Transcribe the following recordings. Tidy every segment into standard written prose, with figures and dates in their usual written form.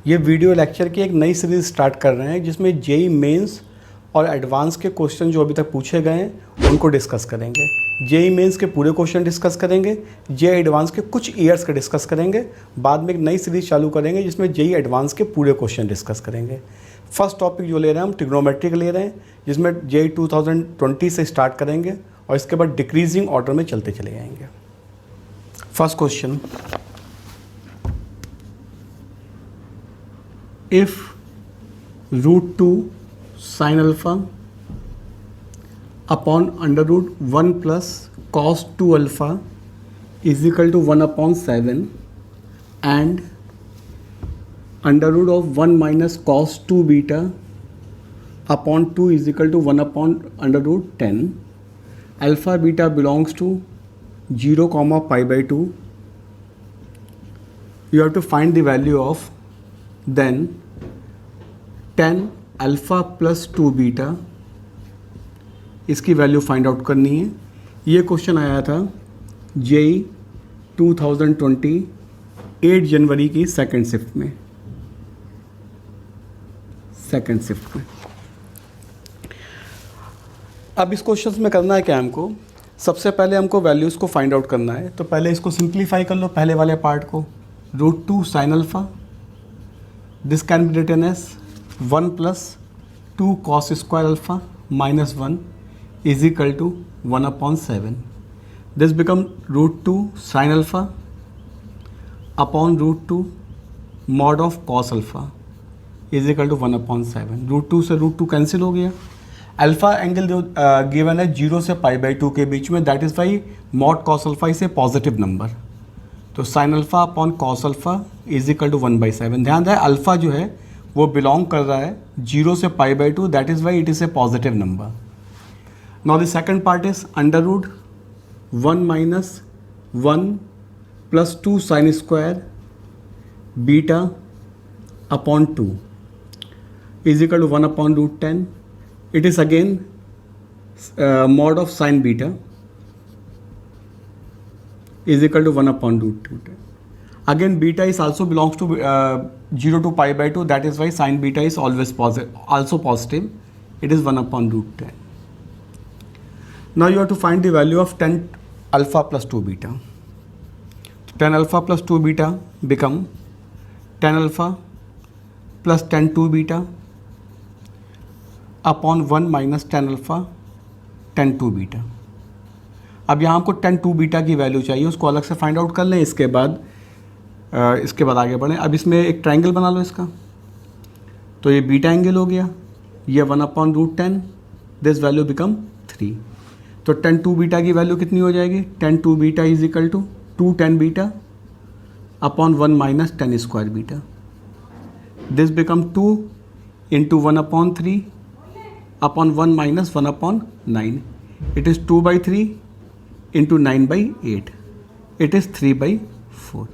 ये video lecture की एक नई सीरीज़ स्टार्ट कर रहे हैं जिसमें जेई मेंस और एडवांस के क्वेश्चन जो अभी तक पूछे गए हैं उनको डिस्कस करेंगे। जेई मेंस के पूरे क्वेश्चन डिस्कस करेंगे, जेई एडवांस के कुछ ईयर्स के डिस्कस करेंगे। बाद में एक नई सीरीज़ चालू करेंगे जिसमें जेई एडवांस के पूरे क्वेश्चन डिस्कस करेंगे। फर्स्ट टॉपिक जो ले रहे हैं हम ट्रिग्नोमेट्री का ले रहे हैं, जिसमें जेई 2020 से स्टार्ट करेंगे और इसके बाद डिक्रीजिंग ऑर्डर में चलते चले जाएंगे। First question, if root 2 sin alpha upon under root 1 plus cos 2 alpha is equal to 1 upon 7 and under root of 1 minus cos 2 beta upon 2 is equal to 1 upon under root 10, alpha beta belongs to 0 comma pi by 2, you have to find the value of then tan alpha plus 2 beta, इसकी value find out करनी है। ये question आया था JEE 2020 8 जनवरी की second shift में। अब इस क्वेश्चन में करना है क्या हमको, सबसे पहले हमको वैल्यूज़ को फाइंड आउट करना है। तो पहले इसको सिंप्लीफाई कर लो, पहले वाले पार्ट को। Root 2 sine alpha, this can be written as 1 plus 2 cos square alpha minus 1 is equal to 1 upon 7. This become root 2 sin alpha upon root 2 mod of cos alpha is equal to 1 upon 7. Root 2 से root 2 cancel हो गया। Alpha angle जो given है 0 से pi by 2 के बीच में, that is why mod cos alpha is a positive number. तो sine alpha upon cos alpha is equal to 1/7। ध्यान दें अल्फ़ा जो है वो बिलोंग कर रहा है 0 से pi by 2, that is why it is a positive number. Now the second part is under root 1 minus 1 plus 2 sin square beta upon 2 is equal to 1 upon root 10. It is again mod of sin beta is equal to 1 upon root 2. Again beta is also belongs to 0 to pi by 2, that is why sin beta is always also positive. It is 1 upon root 10. Now you have to find the value of tan alpha plus 2 beta. So tan alpha plus 2 beta become tan alpha plus tan 2 beta upon 1 minus tan alpha tan 2 beta. अब यहाँ हमको tan 2 beta की value चाहिए, उसको अलग से find out कर लें। इसके बाद आगे बढ़ें। अब इसमें एक ट्रायंगल बना लो इसका। तो ये बीटा एंगल हो गया, ये 1 upon root 10, this value become 3। तो tan 2 बीटा की वैल्यू कितनी हो जाएगी, tan 2 beta is equal to 2 tan beta upon 1 minus tan square beta. This become 2 into 1 upon 3 upon 1 minus 1 upon 9। It is 2/3 into 9/8, it is 3/4।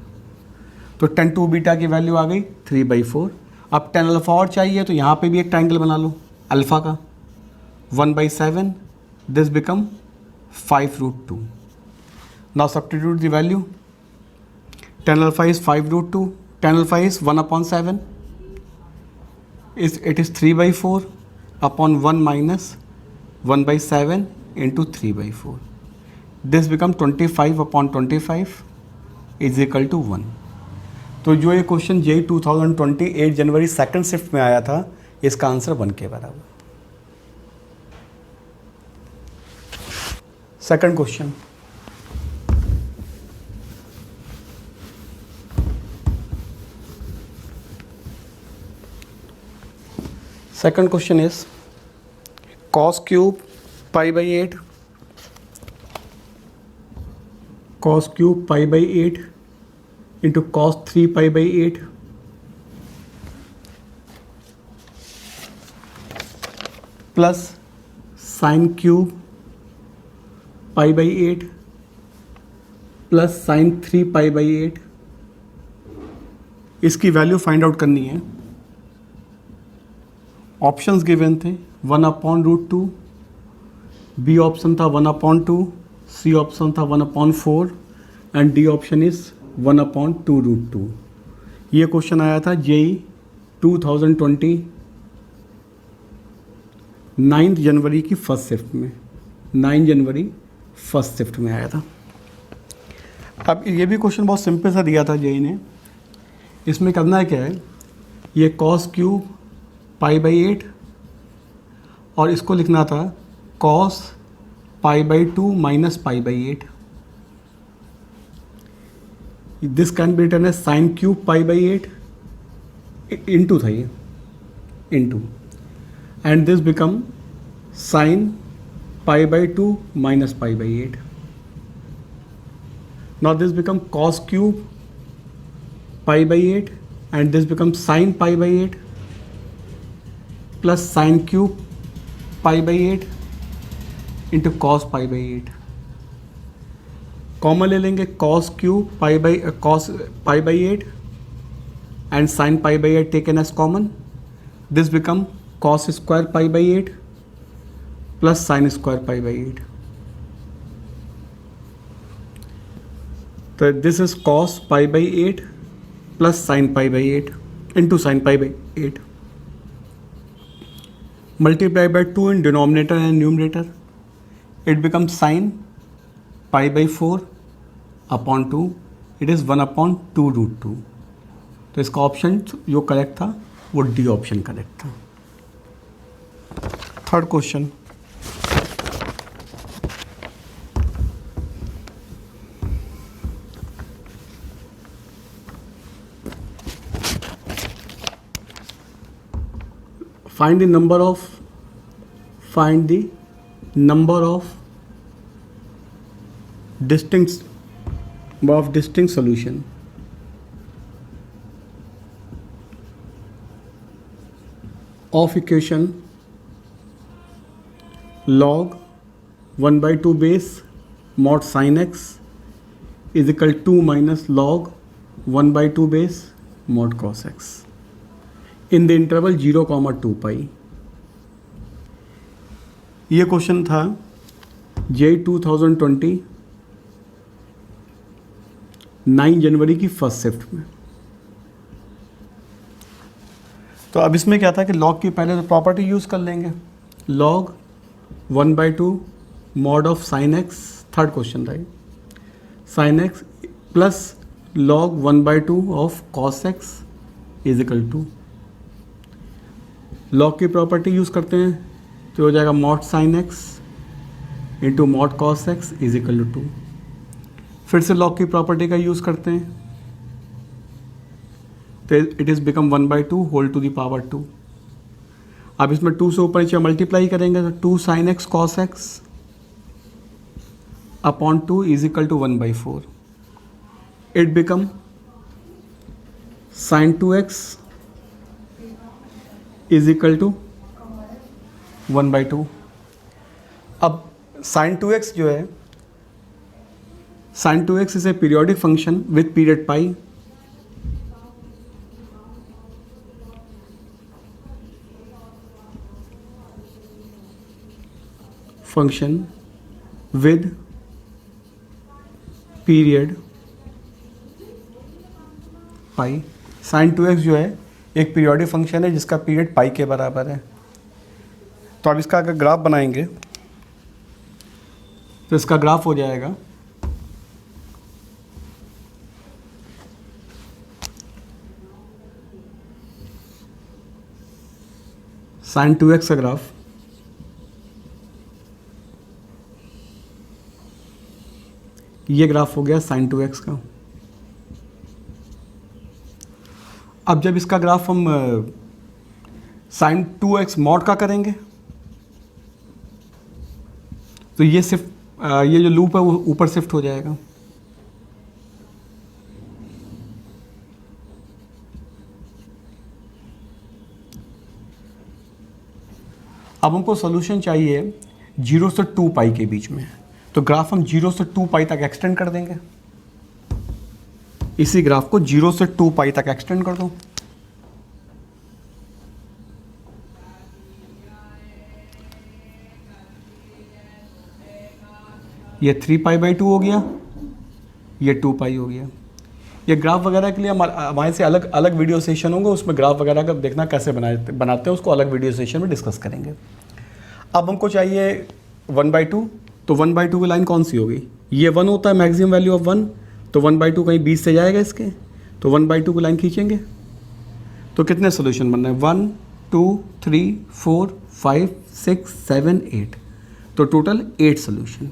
तो tan 2 beta की value आ गई 3/4। अब tan अल्फ़ा और चाहिए, तो यहाँ पे भी एक ट्रायंगल बना लो अल्फ़ा का। 1/7, this become 5√2। Now substitute the value. tan alpha is 5√2, tan alpha is 1 upon 7, it is 3/4 upon 1 minus 1/7 into 3/4। This become 25 upon 25 is equal to 1। तो जो ये क्वेश्चन जेई 2020 8 जनवरी सेकंड शिफ्ट में आया था, इसका आंसर 1 के बराबर। Second question, second question is cos cube pi by 8 cos cube pi by 8 into cos 3 pi by 8 plus sign cube pi by 8 plus sign 3 pi by 8। इसकी value find out करनी है। Options given थे 1 upon root 2, B option था 1 upon 2, सी option था 1 upon 4 and D option is 1 upon 2√2। ये question आया था JEE 2020 9 जनवरी की फर्स्ट शिफ्ट में, 9 जनवरी फर्स्ट शिफ्ट में आया था। अब ये भी क्वेश्चन बहुत सिंपल सा दिया था जेई ने। इसमें करना है क्या है, ये कॉस क्यूब पाई बाई 8 और इसको लिखना था cos pi by 2 minus pi by 8। This can be written as sine cube pi by 8 into था ये, into, and this become sine pi by 2 minus pi by 8। Now this become cos cube pi by 8 and this becomes sin pi by 8 plus sin cube pi by 8 into cos pi by 8। Common ले लेंगे cos cube cos pi by 8 and sin pi by 8 taken as common। this become cos square pi by 8 plus sin square pi by 8। तो this is cos pi by 8 plus sin pi by 8 into sin pi by 8, multiply by 2 in denominator and numerator, it becomes sin pi by 4 upon 2, it is 1 upon 2 root 2। तो इसका option जो correct था वो D option correct था। Third question, find the number of distinct solution of equation log 1 by 2 base mod sin x is equal to 2 minus log 1 by 2 base mod cos x in the interval 0, 2 पाई। ये question था JEE 2020 9 जनवरी की first shift में। तो अब इसमें क्या था कि लॉग की पहले तो प्रॉपर्टी यूज़ कर लेंगे, log 1 by 2 mod of sine X, third question था, sine X plus log 1 by 2 of cos X is equal to, log की प्रॉपर्टी यूज़ करते हैं तो हो जाएगा mod sine X into mod cos X is equal to 2। फिर से log की प्रॉपर्टी का यूज़ करते हैं तो it is become 1 by 2 whole to the power 2। अब इसमें 2 से ऊपर नीचे मल्टीप्लाई करेंगे तो 2 sine x cos x upon 2 is equal to 1 by 4। It become sine 2x is equal to 1 by 2। अब साइन 2x जो है, sine 2x is a periodic function with period pi. Function with period pi. Sine 2x जो है एक periodic function है जिसका period पाई के बराबर है। तो अब इसका अगर ग्राफ बनाएंगे तो इसका ग्राफ हो जाएगा साइन 2x का ग्राफ, ये ग्राफ हो गया साइन 2x का। अब जब इसका ग्राफ हम साइन 2x मॉड का करेंगे तो ये ये जो लूप है वो ऊपर शिफ्ट हो जाएगा। अब हमको सॉल्यूशन चाहिए 0 से 2 पाई के बीच में, तो ग्राफ हम 0 से 2 पाई तक एक्सटेंड कर देंगे। इसी ग्राफ को 0 से 2 पाई तक एक्सटेंड कर दो। ये 3 पाई बाई 2 हो गया, ये 2 पाई हो गया। ये ग्राफ वगैरह के लिए हमारे से अलग अलग वीडियो सेशन होंगे, उसमें ग्राफ वगैरह का देखना कैसे बनाते हैं, उसको अलग वीडियो सेशन में डिस्कस करेंगे। अब हमको चाहिए 1/2, तो 1/2 की लाइन कौन सी होगी? ये 1 होता है मैक्सिमम वैल्यू ऑफ 1, तो 1/2 कहीं 20 से जाएगा इसके, तो 1/2 की लाइन खींचेंगे। तो कितने सोल्यूशन बनना है? 1 2 3 4 5 6 7 8, तो total 8 solution.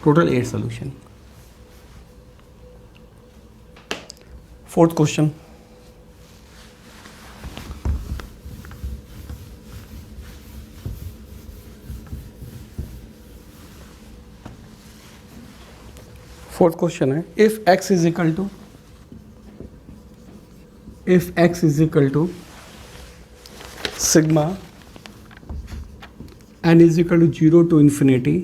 Total 8 solution. Fourth question, है if x is equal to sigma n is equal to 0 to infinity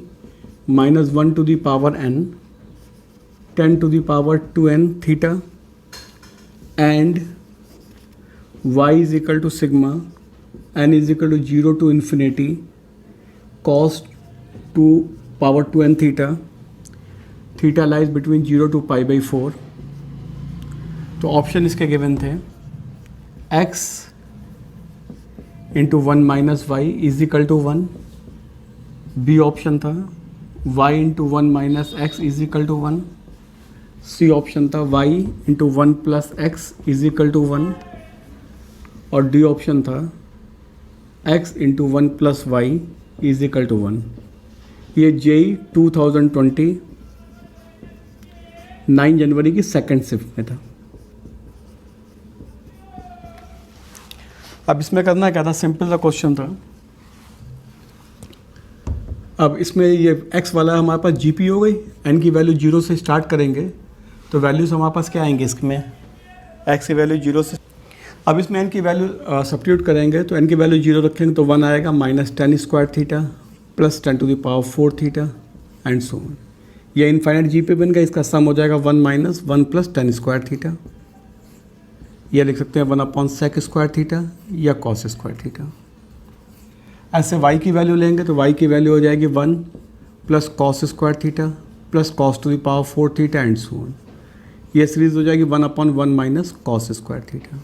-1 to the power n 10 to the power 2n theta and y is equal to sigma n is equal to 0 to infinity cos 2 power 2n theta lies between 0 to π/4। तो option इसके given थे x into 1 minus y is equal to 1, B option था y into 1 minus x is equal to 1, C option था y into 1 plus x is equal to 1, और D option था x into 1 plus y is equal to 1। ये JEE 2020 9 जनवरी की second shift में था। अब इसमें करना क्या था? सिंपल सा क्वेश्चन था। अब इसमें ये x वाला हमारे पास जीपी हो गई, n की वैल्यू 0 से स्टार्ट करेंगे तो वैल्यूज हमारे पास क्या आएंगे? इसमें x की वैल्यू 0 से, अब इसमें n की वैल्यू सब्स्टिट्यूट करेंगे तो n की वैल्यू 0 रखेंगे तो 1 आएगा -10 square theta plus 10 to the power 4 theta and so on. ये इनफाइनाइट जीपी बन गया, इसका सम हो जाएगा 1 माइनस 1 प्लस 10 स्क्वायर थीटा। ये लिख सकते हैं 1/sec स्क्वायर थीटा या cos स्क्वायर थीटा। ऐसे y की वैल्यू लेंगे तो y की वैल्यू हो जाएगी 1 plus cos square theta plus cos to the power 4 theta and so on. ये सीरीज हो जाएगी 1/1 माइनस cos स्क्वायर थीटा।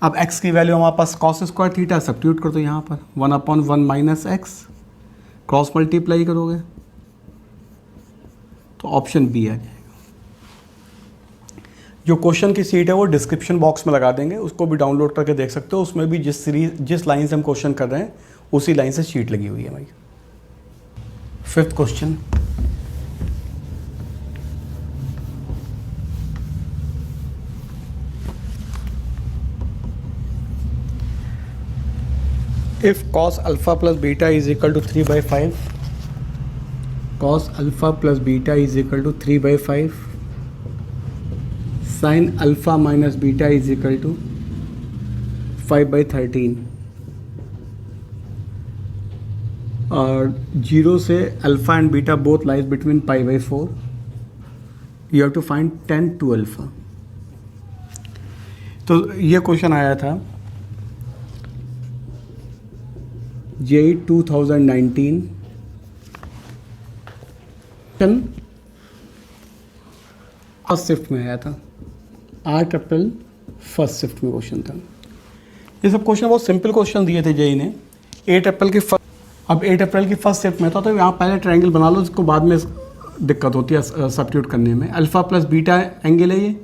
अब x की वैल्यू हमारे पास cos स्क्वायर थीटा, सब्स्टिट्यूट कर दो यहाँ पर 1/1 माइनस एक्स, क्रॉस मल्टीप्लाई करोगे तो ऑप्शन बी आ जाएगा। जो क्वेश्चन की सीट है वो डिस्क्रिप्शन बॉक्स में लगा देंगे, उसको भी डाउनलोड करके देख सकते हो। उसमें भी जिस लाइन से हम क्वेश्चन कर रहे हैं उसी लाइन से शीट लगी हुई है भाई। Fifth question, if cos alpha plus beta is equal to 3/5, cos alpha plus beta is equal to 3/5, sine alpha minus beta is equal to 5/13, और 0 से alpha and beta both lies between π/4, you have to find 10 to alpha. तो ये question आया था JEE 2019 first shift में आया था, 8 April first shift में क्वेश्चन था। ये सब क्वेश्चन बहुत सिंपल क्वेश्चन दिए थे जेई ने 8 अप्रैल की अब 8 अप्रैल की फर्स्ट शिफ्ट में था, तो यहाँ पहले ट्रायंगल बना लो, जिसको बाद में दिक्कत होती है सब्स्टिट्यूट करने में। अल्फा प्लस बीटा एंगल है ये,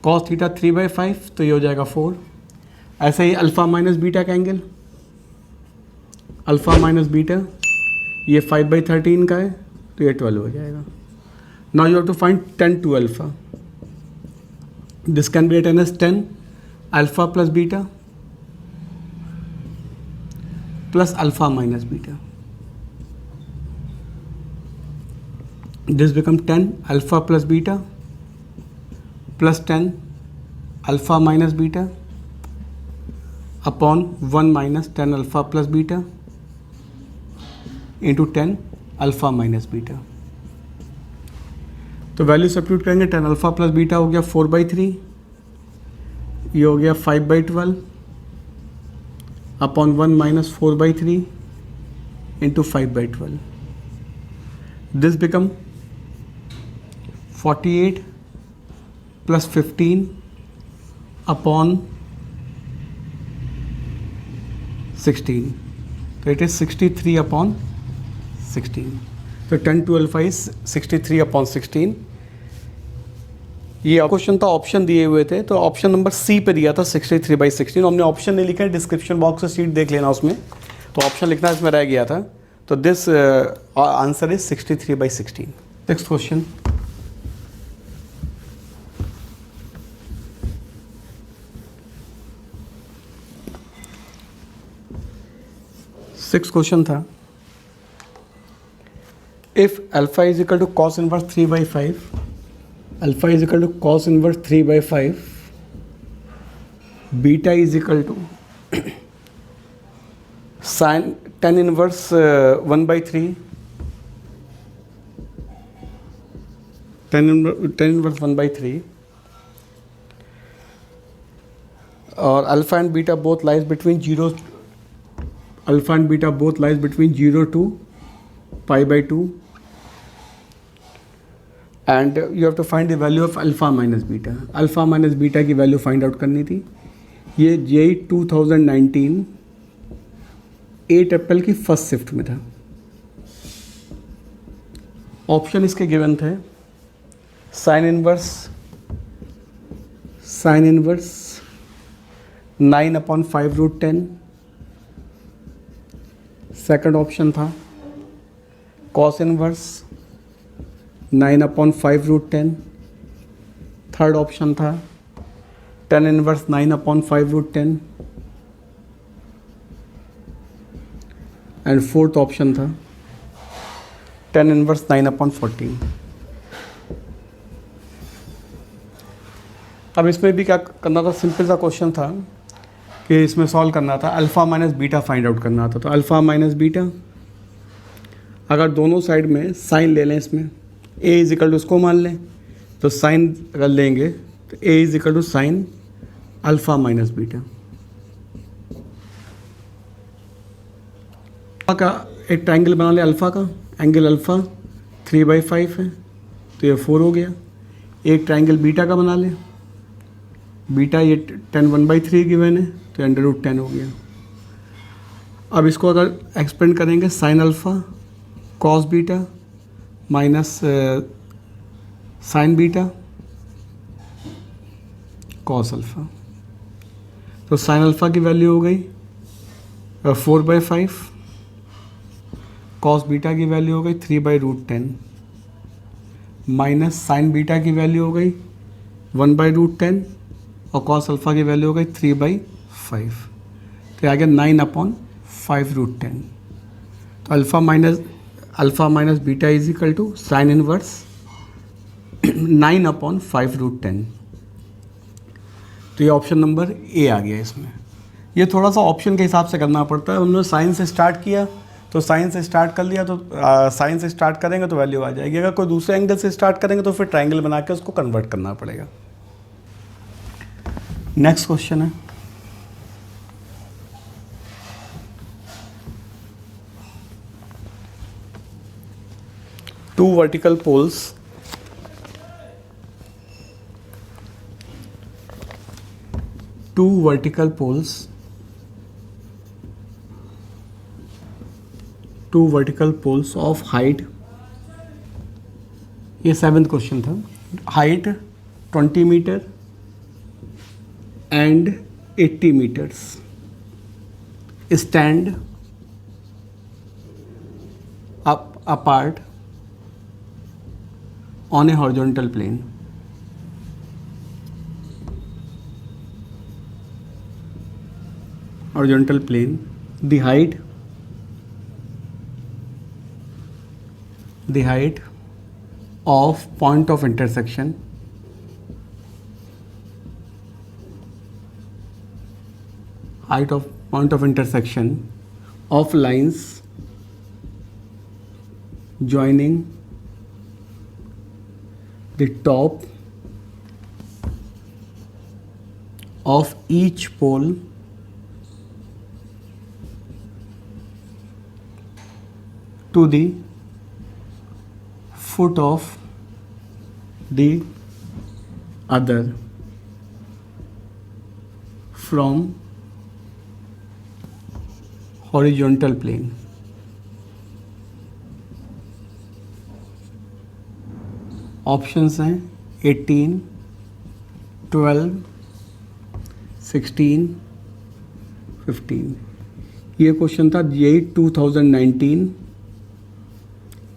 cos थीटा 3/5, तो ये हो जाएगा 4। ऐसे ही अल्फा माइनस बीटा का एंगल, अल्फा माइनस बीटा ये 5/13 का है, तो ये 12 हो जाएगा। Now you have to find 10 to alpha. This can be written as 10 alpha plus beta plus alpha minus beta. This become 10 alpha plus beta plus 10 alpha minus beta upon 1 minus 10 alpha plus beta into 10 alpha minus beta. तो value substitute करेंगे, 10 alpha plus beta हो गया 4/3, ये हो गया 5/12 upon 1 minus 4/3, into 5 by 12. This become 48 plus 15 upon 16. So it is 63 upon 16. तो 10 to alpha is 63 upon 16. ये question था, ऑप्शन दिए हुए थे, तो ऑप्शन नंबर सी पे दिया था 63/16. हमने ऑप्शन नहीं लिखा है, डिस्क्रिप्शन बॉक्स से शीट देख लेना उसमें, तो ऑप्शन लिखना इसमें रह गया था. तो this answer is 63/16. Next question. Six question था. If alpha is equal to cos inverse 3/5, alpha is equal to cos inverse 3/5, beta is equal to sine tan inverse 1/3, tan inverse 1/3, और alpha and beta both lies between 0, alpha and beta both lies between 0 to π/2, and you have to find the value of alpha minus beta. Alpha minus beta की value find out करनी थी. ये JEE 2019 8 अप्रैल की first shift में था. Option इसके given थे sign inverse 9/5√10. Second option था कॉस इनवर्स 9/5√10. थर्ड ऑप्शन था tan inverse 9/5√10. And fourth option था tan इनवर्स 9/14. अब इसमें भी क्या करना था, सिंपल सा क्वेश्चन था कि इसमें सॉल्व करना था, alpha minus beta find out करना था. तो अल्फ़ा माइनस बीटा, अगर दोनों साइड में साइन ले लें, इसमें a इज इक्वल टू उसको मान लें, तो साइन अगर लेंगे तो a is equal to sine alpha minus beta. का एक ट्राइंगल बना लें अल्फ़ा का, एंगल अल्फ़ा 3/5 है, तो ये 4 हो गया. एक ट्राइंगल बीटा का बना लें, बीटा ये tan 1/3 गिवन है, तो √10 हो गया. अब इसको अगर एक्सपेंड करेंगे, sine alpha cos beta minus sign beta cos alpha. तो साइन अल्फ़ा की वैल्यू हो गई 4/5, कॉस बीटा की वैल्यू हो गई 3/√10, माइनस साइन बीटा की वैल्यू हो गई 1/√10, और कॉस अल्फ़ा की वैल्यू हो गई 3/5. तो आ गया 9/5√10. तो alpha minus beta is equal to sine inverse 9/5√10. तो ये ऑप्शन नंबर ए आ गया. इसमें ये थोड़ा सा ऑप्शन के हिसाब से करना पड़ता है. उन्होंने साइन से स्टार्ट किया, तो साइन से स्टार्ट कर लिया, तो साइन से स्टार्ट करेंगे तो वैल्यू आ जाएगी. अगर कोई दूसरे एंगल से स्टार्ट करेंगे तो फिर ट्राइंगल बना के उसको कन्वर्ट करना पड़ेगा. नेक्स्ट क्वेश्चन है, two vertical poles of height, ये 7th क्वेश्चन था. Height 20 meter and 80 meters stand apart on a horizontal plane. The height of point of intersection of lines joining the top of each pole to the foot of the other from horizontal plane. Options हैं 18, 12, 16, 15। ये question था यही 2019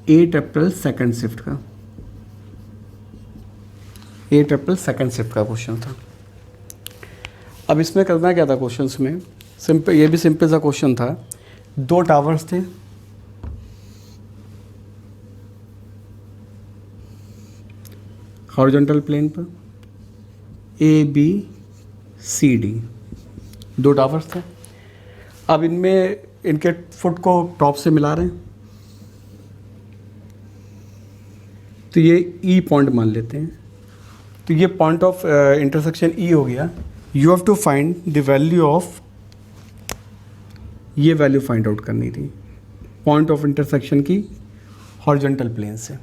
8 अप्रैल second shift का, 8 अप्रैल second shift का question था। अब इसमें करना क्या था क्वेश्चंस में, सिंपल, ये भी सिंपल सा क्वेश्चन था। 2 टावर्स थे, हॉरिजॉन्टल प्लेन पर, ABCD 2 टावर्स थे। अब इनमें इनके फुट को टॉप से मिला रहे हैं, तो ये E पॉइंट मान लेते हैं। तो ये पॉइंट ऑफ इंटरसेक्शन E हो गया। You have to find the value of, ये वैल्यू फाइंड आउट करनी थी पॉइंट ऑफ इंटरसेक्शन की हॉरिजॉन्टल प्लेन से।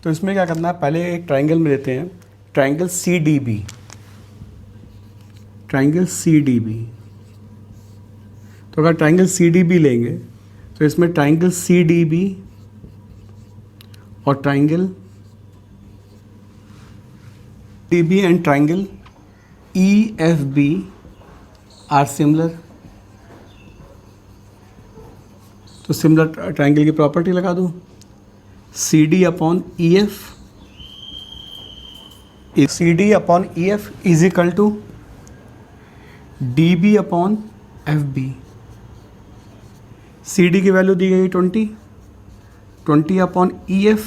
तो इसमें क्या करना है, पहले एक ट्राइंगल में लेते हैं, ट्राइंगल CDB, ट्राइंगल CDB। तो अगर ट्राइंगल CDB लेंगे तो इसमें ट्राइंगल CDB और triangle DB and triangle EFB are similar. तो सिमिलर ट्राइंगल की प्रॉपर्टी लगा दूँ, CD upon EF, CD upon EF is equal to DB upon FB। CD की वैल्यू दी गई 20 upon EF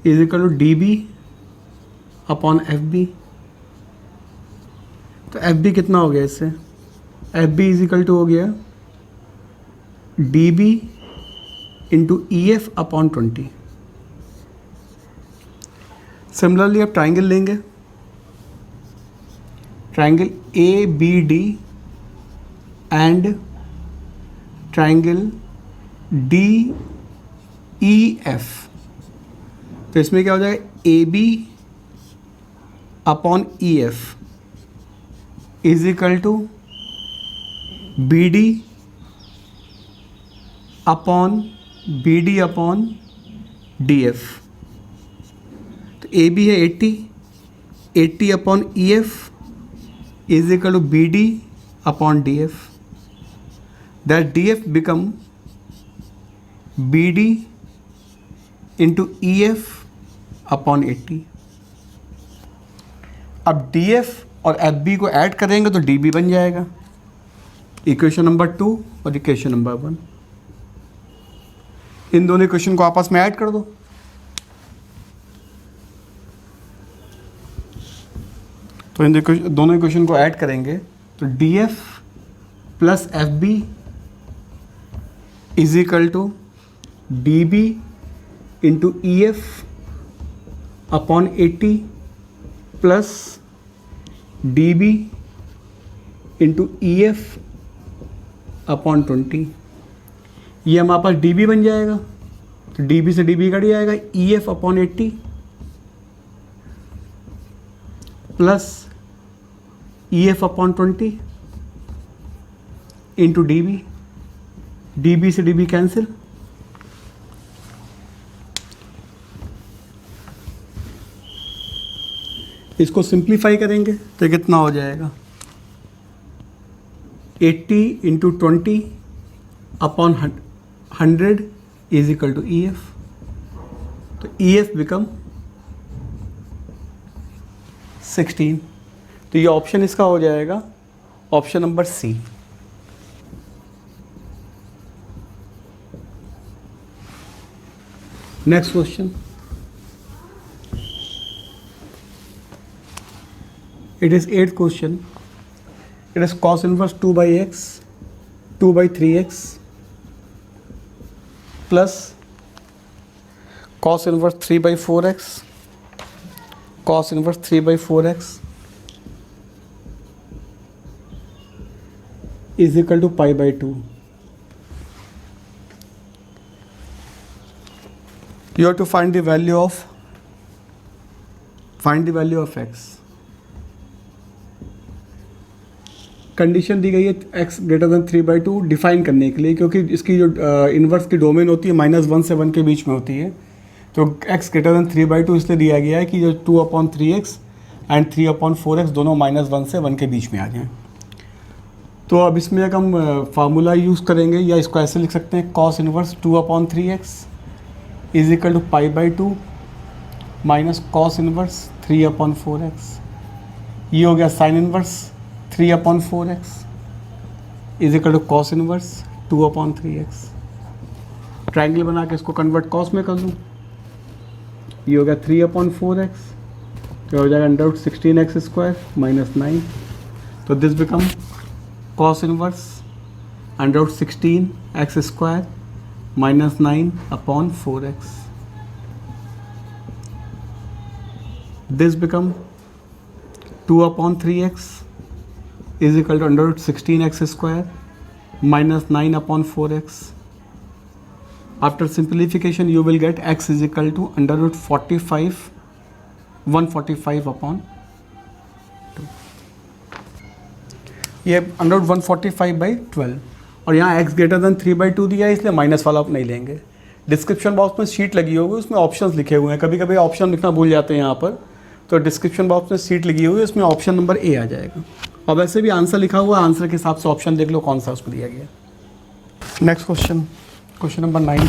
is equal to DB upon FB। तो FB कितना हो गया इससे, FB इज इक्वल टू हो गया DB into EF upon 20। Similarly आप ट्राइंगल लेंगे, triangle ABD and triangle DEF। तो इसमें क्या हो जाएगा, AB upon EF is equal to BD upon DF। तो AB है 80 upon EF is equal to BD upon DF। That DF become BD into EF upon 80। अब DF और FB को ऐड करेंगे तो DB बन जाएगा। इक्वेशन नंबर 2 और इक्वेशन नंबर 1, इन दोनों इक्वेशन को आपस में ऐड कर दो। तो इन दोनों इक्वेशन को ऐड करेंगे तो DF plus FB is equal to DB into EF upon 80 plus DB into EF upon 20। ये हमारे पास DB बन जाएगा, तो DB से DB कट जाएगा, EF upon 80 plus EF upon 20 into DB, DB से DB कैंसिल। इसको सिंप्लीफाई करेंगे तो कितना हो जाएगा, 80 into 20 upon 100 is equal to EF। तो EF बिकम 16। तो ये ऑप्शन इसका हो जाएगा option number C। Next question, it is 8th question. It is cos inverse 2 by x 2 by 3x plus cos inverse 3 by 4x cos inverse 3 by 4x is equal to pi by 2। You have to find the value of x. Condition दी गई है x greater than 3/2 define करने के लिए, क्योंकि इसकी जो inverse की डोमेन होती है -1 से 1 के बीच में होती है, तो x ग्रेटर देन 3/2 इसलिए दिया गया है कि जो 2/3x एंड 3/4x दोनों -1 से 1 के बीच में आ जाएं। तो अब इसमें एक हम फार्मूला यूज़ करेंगे, या इसको ऐसे लिख सकते हैं cos inverse 2/3x is equal to π/2 minus cos inverse 3/4x। ये हो गया sine inverse 3/4x is equal to cos inverse 2/3x। Triangle बना के इसको कन्वर्ट cos में कर दूँ, ये हो गया 3/4x, तो हो जाएगा √16x² -9, तो this become cos inverse √16x² -9/4x। This become 2/3x is equal to √16x² -9/4x. After simplification, you will get x is equal to √145/2. ये √145/12, और यहाँ x ग्रेटर देन 3/2 दिया है, इसलिए माइनस वाला आप नहीं लेंगे। डिस्क्रिप्शन बॉक्स में शीट लगी होगी, उसमें ऑप्शंस लिखे हुए हैं, कभी कभी ऑप्शन लिखना भूल जाते हैं यहाँ पर, तो डिस्क्रिप्शन बॉक्स में शीट लगी हुई है, उसमें ऑप्शन नंबर ए आ जाएगा। और वैसे भी आंसर लिखा हुआ है, आंसर के हिसाब से ऑप्शन देख लो कौन सा उसको दिया गया। Next question number 9।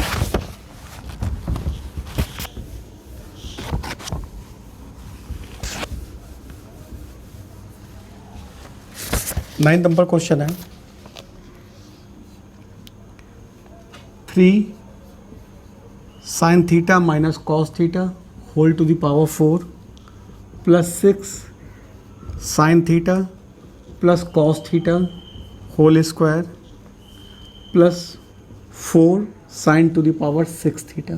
Ninth number question है 3 sin theta minus cos theta whole to the power 4 plus 6 sin theta plus cos theta whole square plus 4 sin to the power 6 theta.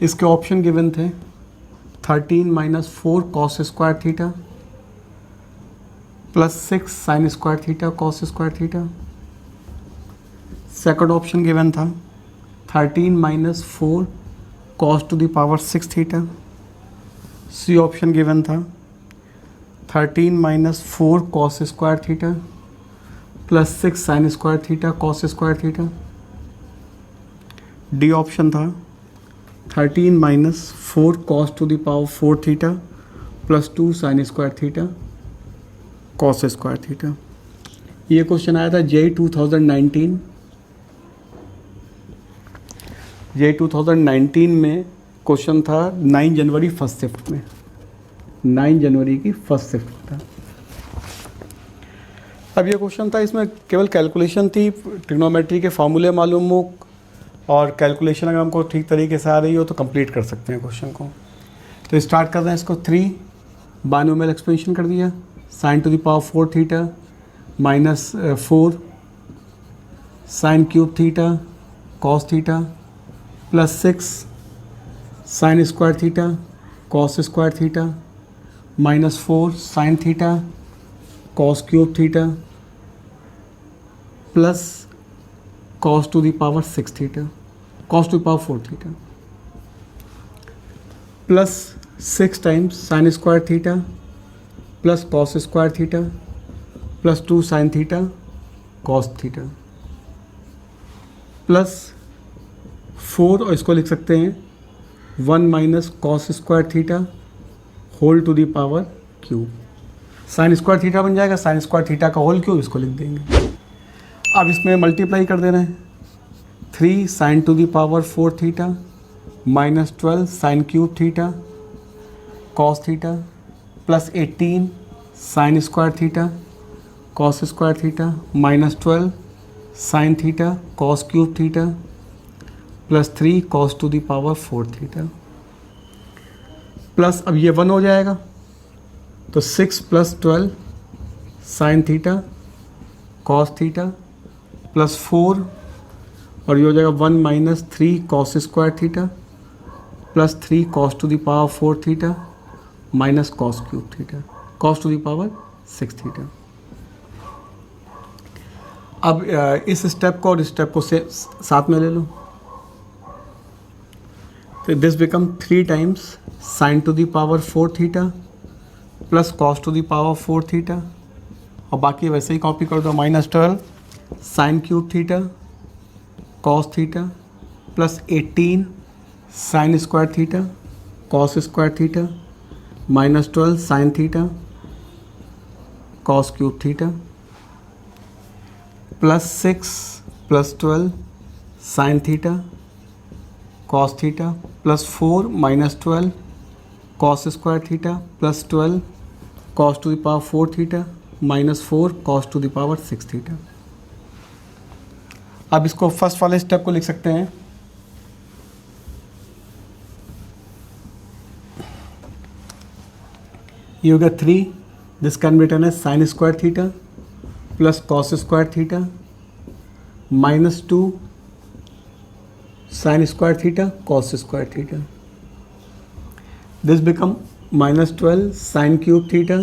इसके ऑप्शन गिवन थे 13 - 4 cos square theta plus 6 sin square theta cos square theta. Second option given था 13 - 4 cos to the power 6 theta. C option given था 13 - 4 cos square theta plus 6 sin square theta cos square theta. D option था 13 - 4 cos to the power 4 theta plus 2 sin square theta cos square theta. ये question आया था JEE 2019 में question था 9 जनवरी first shift में, 9 जनवरी की first shift था। अब ये क्वेश्चन था, इसमें केवल कैलकुलेशन थी, ट्रिग्नोमेट्री के फार्मूले मालूम हो और कैलकुलेशन अगर हमको ठीक तरीके से आ रही हो तो कंप्लीट कर सकते हैं क्वेश्चन को। तो स्टार्ट कर रहे हैं इसको। 3 बायनोमियल एक्सपेंशन कर दिया, sin to the power 4 theta minus 4 sin cube theta cos theta plus 6 sin square theta cos square theta minus 4 sin theta cos cube theta plus cos to the power 6 theta cos to the power 4 theta plus 6 times sin square theta plus cos square theta plus 2 sin theta cos theta plus 4, और इसको लिख सकते हैं 1 - cos square theta whole to the power cube. Sine square theta बन जाएगा, sine square theta का whole cube इसको लिख देंगे। अब इसमें मल्टीप्लाई कर देना है, 3 sin to the power 4 theta minus 12 sin cube theta cos theta plus 18 sin square theta cos square theta minus 12 sin theta cos cube theta plus 3 cos to the power 4 theta plus, अब ये 1 हो जाएगा तो 6 + 12 sin theta cos theta plus 4, और ये हो जाएगा 1 - 3 cos square theta plus 3 cos to the power 4 theta minus cos cube theta cos to the power 6 theta. अब इस स्टेप को और इस स्टेप को से साथ में ले लो, तो this become 3 times sign to the power 4 theta plus cos to the power 4 theta, और बाकी वैसे ही कॉपी कर दो, -12 sine cube theta cos theta plus 18 sine square theta cos square theta -12 sine theta cos cube theta plus 6 plus 12 sine theta cos theta plus 4 -12 cos square theta plus 12 cos to the power 4 theta -4 cos to the power 6 theta. अब इसको first वाले step को लिख सकते हैं, ये हो गया 3, this can be written as sine square theta plus cos square theta -2 sine square theta cos square theta. This become -12 sine cube theta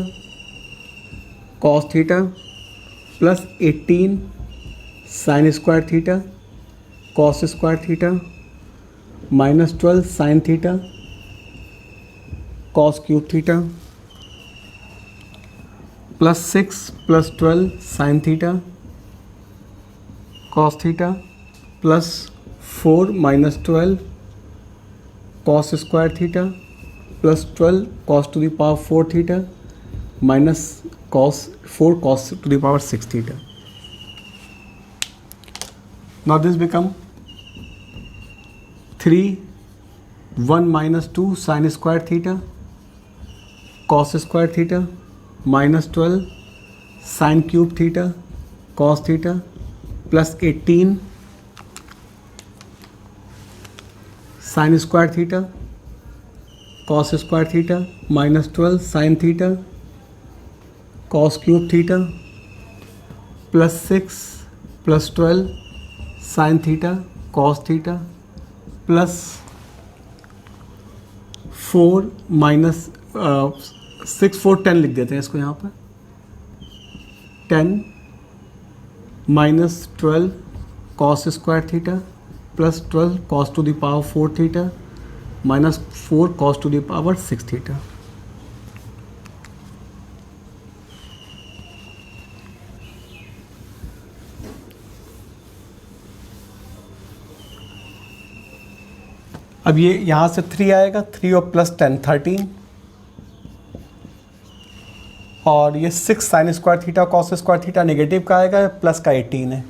cos theta plus 18 sine square theta cos square theta -12 sine theta cos cube theta plus 6 plus 12 sine theta cos theta plus 4 -12 cos square theta plus 12 cos to the power 4 theta minus cos 4 cos to the power 6 theta. Now this become 3 1 -2 sine square theta cos square theta -12 sine cube theta cos theta plus 18 sine square theta cos square theta -12 sine theta cos cube theta plus 6 plus 12 sine theta cos theta plus 4 minus 6 4 10 लिख देते हैं इसको यहाँ पर, 10 -12 cos square theta plus 12 cos to the power 4 theta -4 cos to the power 6 theta. अब ये यहाँ से 3 आएगा, 3 और प्लस 10 13, और ये 6 sign square theta cos square theta negative का आएगा, प्लस का 18 है,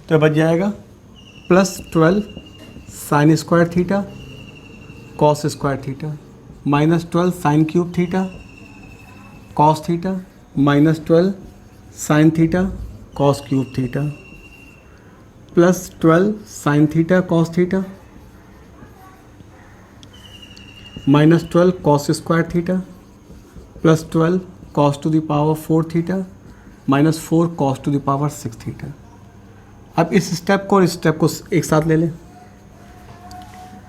तो बच जाएगा plus 12 sign square theta cos square theta -12 sine cube theta cos theta -12 sine theta cos cube theta plus 12 sine theta cos theta -12 cos square theta plus 12 cos to the power 4 theta -4 cos to the power 6 theta. अब इस step को और इस step को एक साथ ले लें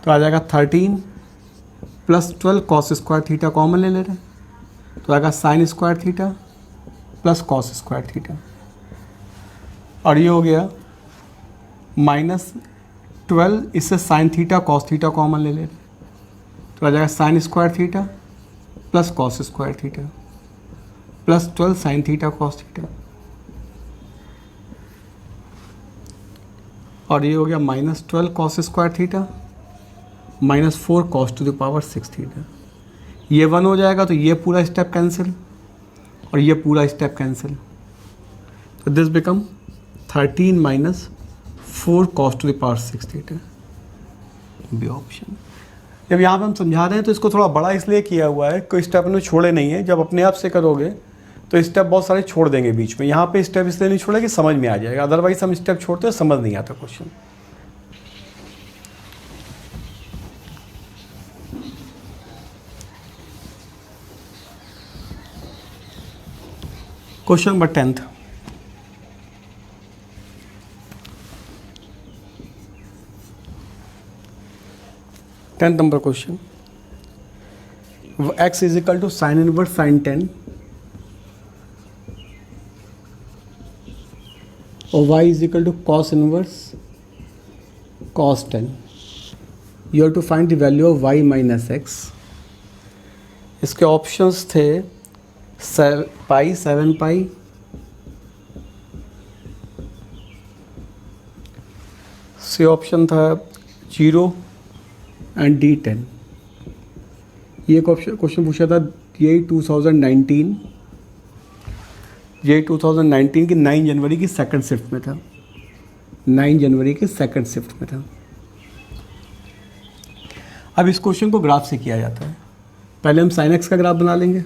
तो आ जाएगा 13 plus 12 cos square theta common ले रहे हैं तो आएगा sign square theta plus cos square theta, और ये हो गया -12 इससे sign theta cos theta common ले रहे तो आ जाएगा sine square theta plus cos square theta plus 12 sine theta cos theta, और ये हो गया -12 cos square theta -4 cos to the power 6 theta. ये 1 हो जाएगा तो ये पूरा स्टेप कैंसिल और ये पूरा स्टेप कैंसिल, तो this become 13 -4 cos to the power 6 theta B option. जब यहाँ पे हम समझा रहे हैं तो इसको थोड़ा बड़ा इसलिए किया हुआ है, कोई स्टेप में छोड़े नहीं है, जब अपने आप से करोगे तो स्टेप बहुत सारे छोड़ देंगे बीच में, यहाँ पे स्टेप इसलिए नहीं छोड़े कि समझ में आ जाएगा, अदरवाइज हम स्टेप छोड़ते हैं समझ नहीं आता question. Question number 10th, number question, x is equal to sine inverse sine 10 और y is equal to cos inverse cos 10। You have to find the value of y minus x. इसके options थे pi, 7 पाई, सी option था 0 and D 10। ये question पूछा था यही 2019 की 9 जनवरी की सेकंड शिफ्ट में था, 9 जनवरी के सेकंड शिफ्ट में था। अब इस क्वेश्चन को ग्राफ से किया जाता है। पहले हम साइन एक्स का ग्राफ बना लेंगे।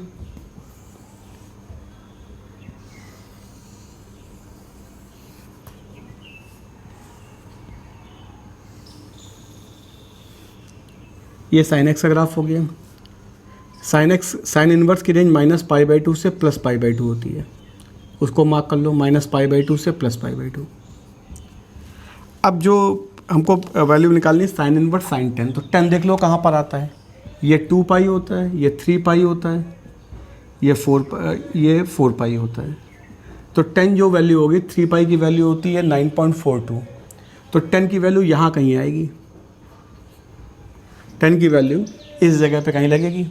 ये साइन एक्स का ग्राफ हो गया। साइन इनवर्स की रेंज -π/2 से +π/2 होती है, उसको मार्क कर लो, -π/2 से +π/2। अब जो हमको वैल्यू निकालनी है साइन इनवर्स साइन 10, तो 10 देख लो कहाँ पर आता है। ये 2 पाई होता है, ये 3 पाई होता है, ये 4 पाई होता है। तो 10 जो वैल्यू होगी, 3 पाई की वैल्यू होती है 9.42, तो 10 की वैल्यू यहाँ कहीं आएगी। 10 की वैल्यू इस जगह पे कहीं लगेगी।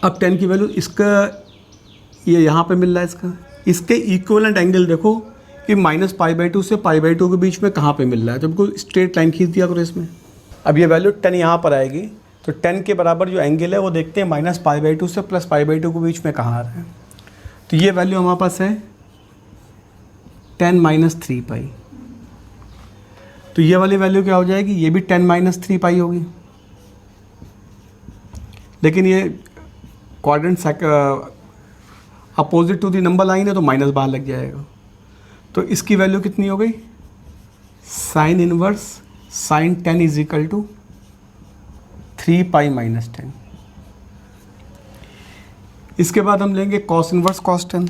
अब 10 की वैल्यू इसका ये यहाँ पे मिल रहा है, इसके इक्विवेलेंट एंगल देखो कि -π/2 से π/2 के बीच में कहाँ पे मिल रहा है, तो बिल्कुल स्ट्रेट लाइन खींच दिया करो इसमें। अब ये वैल्यू 10 यहाँ पर आएगी, तो 10 के बराबर जो एंगल है वो देखते हैं -π/2 से +π/2 के बीच में कहाँ आ रहा है। तो ये वैल्यू हमारे पास है 10 - 3 पाई। तो ये वाली वैल्यू क्या हो जाएगी, ये भी 10 - 3 पाई होगी, लेकिन ये quadrant opposite to the number line है तो माइनस बाहर लग जाएगा। तो इसकी वैल्यू कितनी हो गई, साइन इनवर्स साइन 10 = 3 पाई - 10। इसके बाद हम लेंगे कॉस इनवर्स कॉस 10।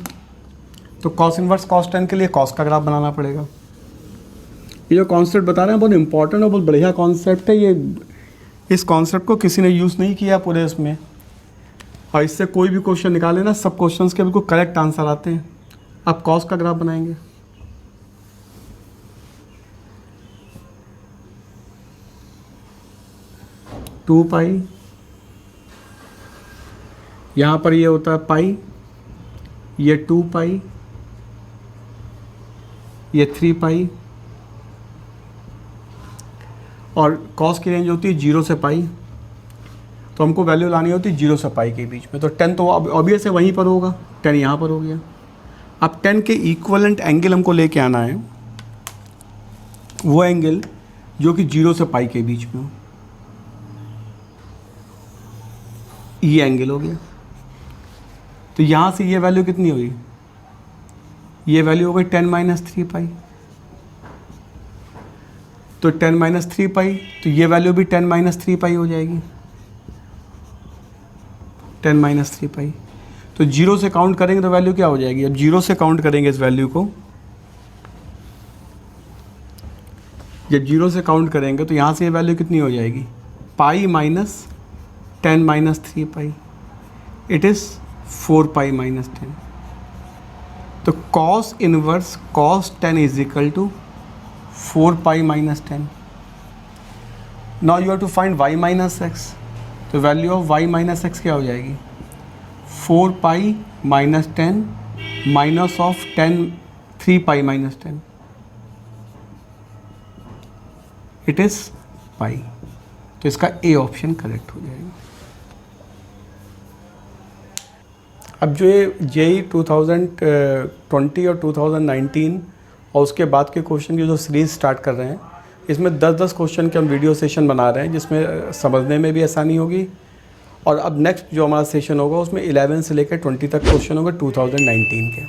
तो कॉस इनवर्स कॉस 10 के लिए कॉस का ग्राफ बनाना पड़ेगा। ये जो कॉन्सेप्ट बता रहे हैं बहुत इंपॉर्टेंट और बहुत बढ़िया कॉन्सेप्ट है। ये इस कॉन्सेप्ट को किसी ने यूज़ नहीं किया पूरे इसमें, और इससे कोई भी क्वेश्चन निकाले ना, सब क्वेश्चंस के बिल्कुल करेक्ट आंसर आते हैं। अब कॉस का ग्राफ बनाएंगे। टू पाई, यहाँ पर ये होता है पाई, ये 2 पाई, ये 3 पाई, और कॉस की रेंज होती है 0 से पाई। तो हमको वैल्यू लानी होती है 0 से पाई के बीच में। तो 10 तो ऑब्वियस है वहीं पर होगा, 10 यहाँ पर हो गया। अब 10 के इक्वलेंट एंगल हमको लेके आना है, वो एंगल जो कि 0 से पाई के बीच में हो। ये एंगल हो गया। तो यहाँ से ये वैल्यू कितनी हुई, ये वैल्यू हो गई 10 - 3 पाई। तो 10 - 3 पाई, तो ये वैल्यू भी 10 - 3 पाई हो जाएगी, 10 - 3 पाई। तो 0 से काउंट करेंगे तो वैल्यू क्या हो जाएगी। अब 0 से काउंट करेंगे इस वैल्यू को, जब 0 से काउंट करेंगे तो यहाँ से ये वैल्यू कितनी हो जाएगी, पाई - 10 - 3 पाई, इट इज़ 4 पाई - 10। तो cos inverse cos 10 = 4 pi - 10। Now you have to find y - x। तो वैल्यू ऑफ y - x क्या हो जाएगी, 4 pi - 10 minus of 3 pi - 10, it is pi. तो इसका ए ऑप्शन करेक्ट हो जाएगा। अब जो ये जेई 2020 और 2019 और उसके बाद के क्वेश्चन की जो सीरीज़ स्टार्ट कर रहे हैं, इसमें 10-10 क्वेश्चन के हम वीडियो सेशन बना रहे हैं, जिसमें समझने में भी आसानी होगी। और अब नेक्स्ट जो हमारा सेशन होगा उसमें 11 से लेकर 20 तक क्वेश्चन होंगे 2019 के।